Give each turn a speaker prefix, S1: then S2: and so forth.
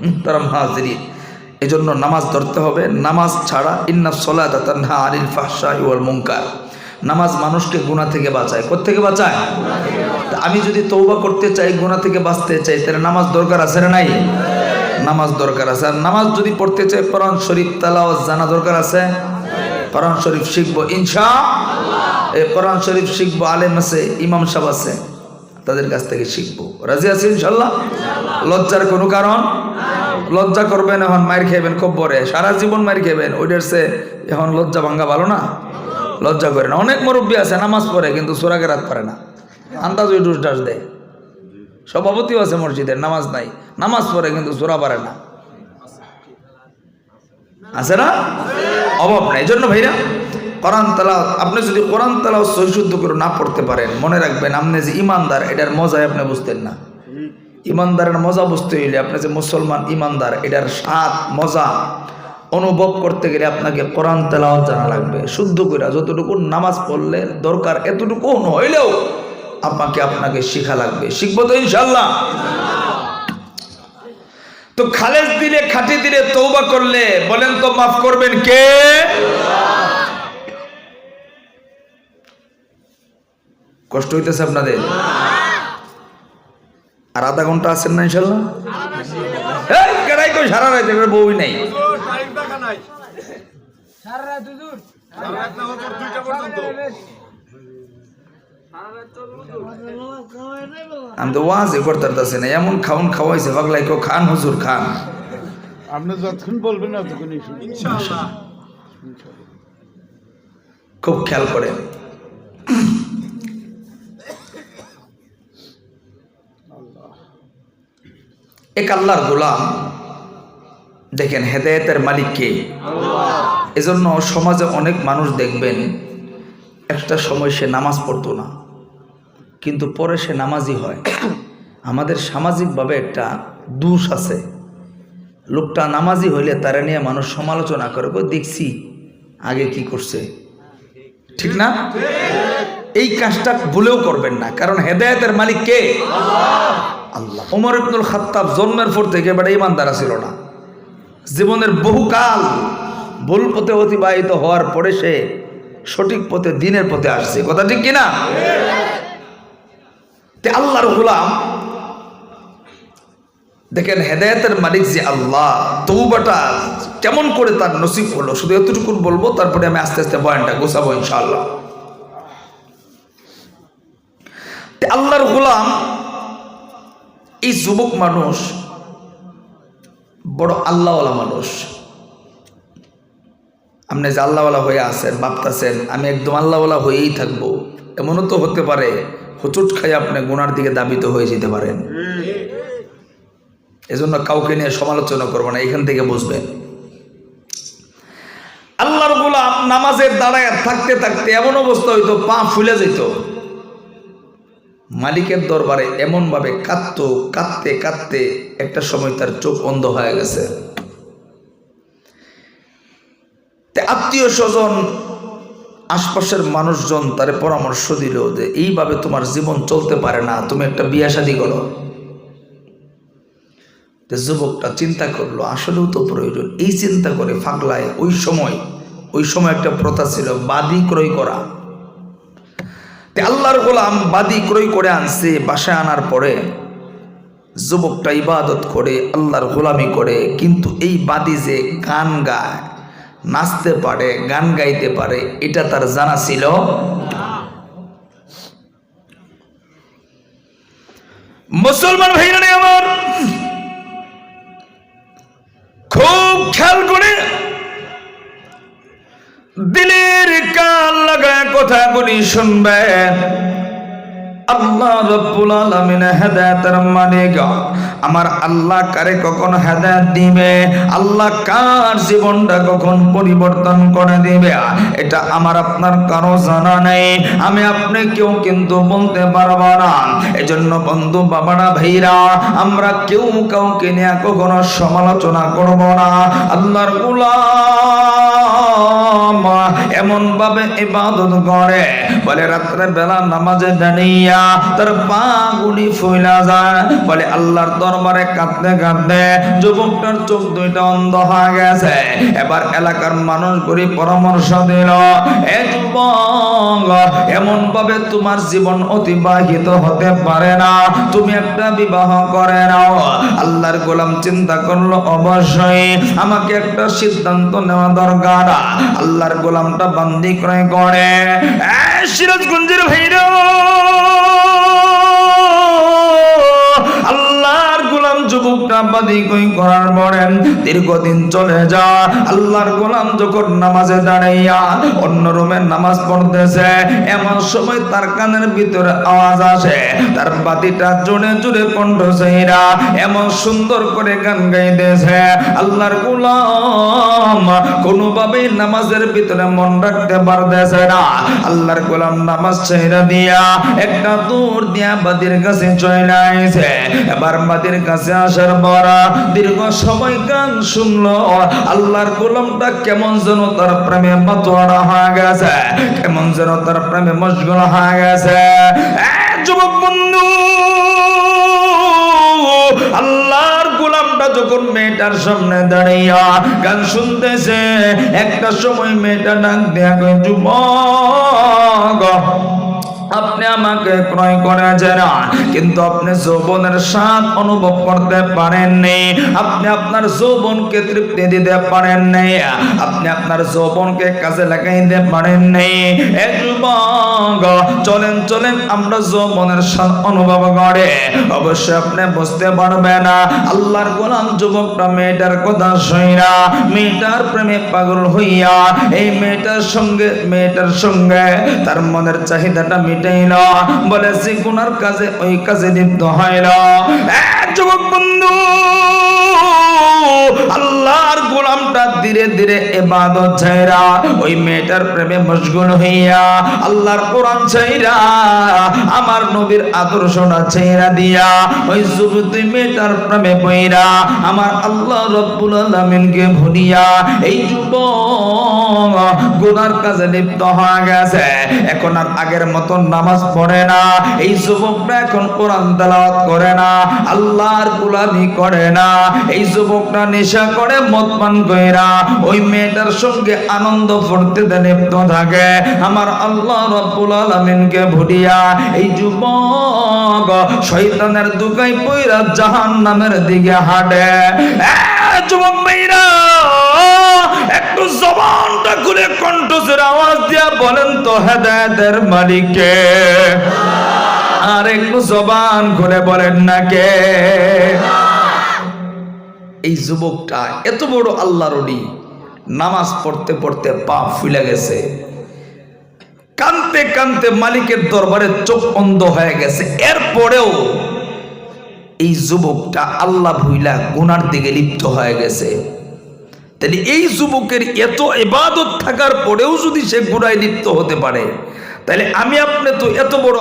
S1: মুহতারাম হাজিরিন, এজন্য নামাজ ধরতে হবে। নামাজ ছাড়া ইন্নাস সালাতা তানহা আনিল ফাহশাই ওয়াল মুনকার, নামাজ মানুষকে গুনাহ থেকে বাঁচায়। কোথা থেকে বাঁচায়? আমি যদি তওবা করতে চাই, গুনাহ থেকে বাঁচতে চাই, তাহলে নামাজ দরকার আছে না নাই? নামাজ দরকার আছে। আর নামাজ যদি পড়তে চাই, কোরআন শরীফ তেলাওয়াত জানা দরকার আছে। কোরআন শরীফ শিখবো ইনশাআল্লাহ। এই কোরআন শরীফ শিখবো, আলেম আছে, ইমাম সাহেব আছে, তাদের কাছ থেকে শিখবো। রাজি আছি ইনশাআল্লাহ? লজ্জার কোনো কারণ? লজ্জা করবেন, এখন মার খাইবেন খুব বড়ে, সারা জীবন মার খাইবেন, ওইটার সে এখন লজ্জা ভাঙ্গা ভালো না? লজ্জা করে না। অনেক মুরব্বী আছে নামাজ পড়ে কিন্তু সূরা কেরাত পারে না, আন্দাজ ওই ডুস ডাস দেয়। সভাপতিও আছে মসজিদের, নামাজ নাই, নামাজ পড়ে কিন্তু সূরা পারে না। আছে না? অভাব নাই। এই জন্য ভাইরা কোরআন তেলাওয়াত, আপনি যদি কোরআন তেলাওয়াত সহি শুদ্ধ করে না পড়তে পারেন, মনে রাখবেন আপনি যে ইমানদার, এটার মজাই আপনি বুঝতেন না। ইমানদারের মজা বুঝতে হইলে, আপনি যে মুসলমান ইমানদার, এটার স্বাদ মজা অনুভব করতে গেলে আপনাকে কোরআন তেলাওয়াত জানা লাগবে শুদ্ধ করে। যতটুকু নামাজ পড়লে দরকার, এতটুকু হইলেও আপনাকে শিখা লাগবে। শিখবো তো ইনশাআল্লাহ? তো খালেস দিলে, খাঁটি দিলে, তওবা করলে বলেন তো মাফ করবেন কে? কষ্ট হইতেছে আপনাদের? আর আধা ঘন্টা আছেন না ইনশাআল্লাহ? কেডাই কই সারা রাত এর বউই নাই। আমি তো ওয়াজই করতে পারতেছি না, এমন খাওন খাওয়াইছে পাগলাই, কেউ খান হুজুর খান।
S2: আপনি যতক্ষণ বলবেন না ততক্ষণই ইনশাআল্লাহ।
S1: খুব খেয়াল করেন। এক আল্লাহর গোলাম, দেখেন হেদায়েতের মালিক কে? এজন্য সমাজে অনেক মানুষ দেখবেন একটা সময় সে নামাজ পড়তো না, কিন্তু পরে সে নামাজি হয়। আমাদের সামাজিকভাবে একটা দোষ আছে, লোকটা নামাজি হইলে তারা নিয়ে মানুষ সমালোচনা করে, দেখছি আগে কি করছে, ঠিক না? এই কাজটা ভুলেও করবেন না, কারণ হেদায়েতের মালিক কে? আল্লাহ। ওমর ইবনুল খাত্তাব জন্মের পর থেকে বেটা ইমানদার ছিল না, জীবনের বহুকাল ভুল পথে অতিবাহিত হওয়ার পরে সে সঠিক পথে, দিনের পথে আসছে। কথা ঠিক কিনা? আল্লাহর গোলাম, দেখেন হেদায়েতের মালিক যে আল্লাহ, তওবাটা কেমন করে তার নসিব হলো, শুধু এতটুকু বলবো, তারপরে আমি আস্তে আস্তে বয়ানটা গোছাবো ইনশাআল্লাহ। আল্লাহর গোলাম, এই যুবক মানুষ বড় আল্লাহওয়ালা মানুষ। আপনি যে আল্লাহওয়ালা হয়ে আছেন, ভাবতেছেন আমি একদম আল্লাহওয়ালা হয়েই থাকবো, এমনও তো হতে পারে হুচুট খাই আপনি গুনার দিকে দাবিত হয়ে যেতে পারেন। এজন্য কাউকে নিয়ে সমালোচনা করবো না, এখান থেকে বুঝবেন। আল্লাহর গোলাম নামাজের দাঁড়ায় থাকতে থাকতে এমন অবস্থা হইতো, পা ফুলে যেত। মালিকের দরবারে এমন ভাবে কাঁদতো, কাঁদতে কাঁদতে একটা সময় তার চোখ অন্ধ হয়ে গেছে। আত্মীয় স্বজন, আশপাশের মানুষজন তারে পরামর্শ দিল যে এইভাবে তোমার জীবন চলতে পারে না, তুমি একটা বিয়ে শাদী করো। যুবকটা চিন্তা করলো আসলেও তো প্রয়োজন। এই চিন্তা করে ফাগলায়, ওই সময় একটা প্রথা ছিল বাদী ক্রয় করা। আল্লাহর গোলাম বাদী ক্রয় করে আনছে। বাসায় আনার পরে যুবকটা ইবাদত করে, আল্লাহর গোলামি করে, কিন্তু এই বাদী যে গান গায়, নাচতে পারে, গান গাইতে পারে, এটা তার জানা ছিল। মুসলমান ভাইরা আমার খুব খেয়াল করে দিলের কান লাগায় কথাগুলি শুনবেন। আল্লাহ রাব্বুল আলামিন হেদায়েতের মালিক। আমার আল্লাহ কারে কখন হেদায়েত দিবে, আল্লাহ কার জীবনটা কখন পরিবর্তন করে দিবে, এটা আমার আপনার কারো জানা নেই। আমি আপনি কেউ কিন্তু বলতে পারবো না। এজন্য বন্ধু বাবারা ভাইরা, আমরা কেউ কাউকে নিয়ে কখনো সমালোচনা করব না। আল্লাহর গোলাম এমন ভাবে ইবাদত করে, বলে রাত্রে বেলা নামাজে দাঁড়িয়া তার পা গুলি ফুইলা যায়, বলে আল্লাহর দরবারে কাঁদতে কাঁদতে যুবকটার চোখ দুইটা অন্ধ হয়ে গেছে। এবার এলাকার মানুষগুলি পরামর্শ দিল, এ যুবক, এমন ভাবে তোমার জীবন অতিবাহিত হতে পারে না, তুমি একটা বিবাহ করে নাও। আল্লাহর গোলাম চিন্তা করলো, অবশ্যই আমাকে একটা সিদ্ধান্ত নেওয়া দরকার। আল্লাহর গোলামটা বান্দি ক্রয় করে। সিরাজগঞ্জের ভাইরা, আল্লাহর গোলাম যুবকটা বাদি কই করার পরে দীর্ঘদিন চলে যা। আল্লাহর গোলাম যখন নামাজে দাঁড়াইয়া অন্য রুমে নামাজ পড়তেছে, এমন সময় তার কানের ভিতরে আওয়াজ আসে, তার বাতিটা জোরে জোরে কণ্ঠ চাইরা এমন সুন্দর করে গান গাইতেছে। আল্লাহর গোলাম কোনোভাবেই নামাজের ভিতরে মন রাখতে পারতেছে না। আল্লাহর গোলাম নামাজ ছেড়ে দিয়া একটা দূর দিয়া বাদির কাছে চলে আইছে। এবার বাদির কাছে আসার পর দীর্ঘ সময় গান শুনলো। আল্লাহর গোলামটা কেমন যেন তার প্রেমে মাতোয়ারা হয়ে গেছে, কেমন যেন তার প্রেমে মশগুল হয়ে গেছে। যুবক বন্ধু, আল্লাহর গোলামটা যখন মেয়েটার সামনে দাঁড়িয়ে গান শুনতেছে, একটা সময় মেয়েটা ডাক দেয়া কই, যুবক, আপনি আমাকে ক্রয় করেছেন, কিন্তু আপনি যৌবনের স্বাদ অনুভব করতে পারেননি, আপনি আপনার যৌবনকে তৃপ্তি দিতে পারেননি, আপনি আপনার যৌবনকে কাজে লাগাইতে পারেননি। এ যুবক, চলেন চলেন আমরা যৌবনের স্বাদ অনুভব করে, অবশ্যই আপনি বুঝতে পারবেন না। আল্লাহর গোলাম যুবকটা মেয়েটার কথা শুইরা মেয়েটার প্রেমে পাগল হইয়া এই মেয়েটার সঙ্গে তার মনের চাহিদাটা মিটাইল, বলে যে গুনার কাজে ওই কাজে লিপ্ত হইল। যুবক বন্ধু, আল্লাহর গোলামটা ধীরে ধীরে ইবাদত ছাইরা ওই মেয়েটার প্রেমে মশগুল হইয়া আল্লাহর কোরআন ছাইরা আমার নবীর আদর্শটা ছাইরা দিয়া ওই যুবতী মেয়েটার প্রেমে পইরা আমার আল্লাহ রব্বুল আলামিনকে ভুলিয়া এই যুবক গুনার কাজে লিপ্ত হয়ে গেছে। এখন আর আগের মতন নামাজ পড়ে না, এই যুবকটা এখন কোরআন তেলাওয়াত করে না, আল্লাহর গোলামি করে না, এই যুবকটা নেশা করে মদ পান কইরা ওই মেয়েটার সঙ্গে আনন্দ ফুর্তিতে লিপ্ত থাকে। আমার আল্লাহ রব্বুল আলামিনকে ভুলিয়া এই যুবক শয়তানের দুকাই পইরা জাহান্নামের দিকে হাঁটে। যুবক ভাইরা, একটু জবানটা খুলে কণ্ঠের আওয়াজ দিয়া বলেন তো হেদায়েতের মালিক কে? আর একটু জবান খুলে বলেন না কে? এই যুবকটা এত বড় আল্লাহর ওলি, নামাজ পড়তে পড়তে পা ফুলে গেছে, কানতে কানতে মালিকের দরবারে চোখ অন্ধ হয়ে গেছে। এরপরেও এই যুবকটা আল্লাহ ভুইলা গুনার দিকে লিপ্ত হয়ে গেছে। তাহলে এই যুবকের এত ইবাদত থাকার পরেও যদি সে গুনায় লিপ্ত হতে পারে, তাহলে আমি আপনি তো এত বড়